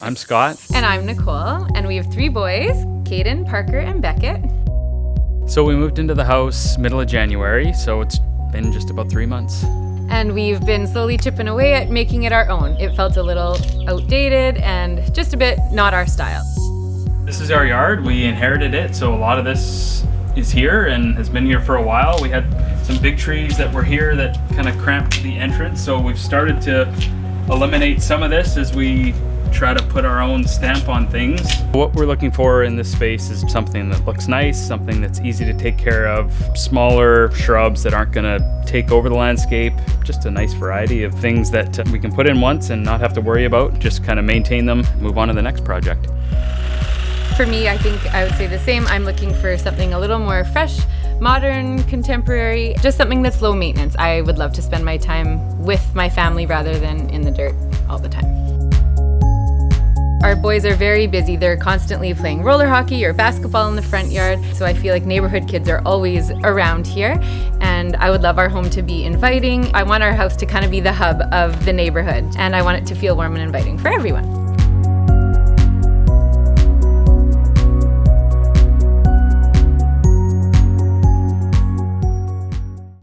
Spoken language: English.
I'm Scott. And I'm Nicole, and we have 3 boys, Caden, Parker, and Beckett. So we moved into the house middle of January, so it's been just about 3 months. And we've been slowly chipping away at making it our own. It felt a little outdated and just a bit not our style. This is our yard. We inherited it, so a lot of this is here and has been here for a while. We had some big trees that were here that kind of cramped the entrance, so we've started to eliminate some of this as we try to put our own stamp on things. What we're looking for in this space is something that looks nice, something that's easy to take care of, smaller shrubs that aren't gonna take over the landscape, just a nice variety of things that we can put in once and not have to worry about, just kind of maintain them, move on to the next project. For me, I think I would say the same. I'm looking for something a little more fresh, modern, contemporary, just something that's low maintenance. I would love to spend my time with my family rather than in the dirt all the time. Our boys are very busy. They're constantly playing roller hockey or basketball in the front yard. So I feel like neighborhood kids are always around here. And I would love our home to be inviting. I want our house to kind of be the hub of the neighborhood. And I want it to feel warm and inviting for everyone.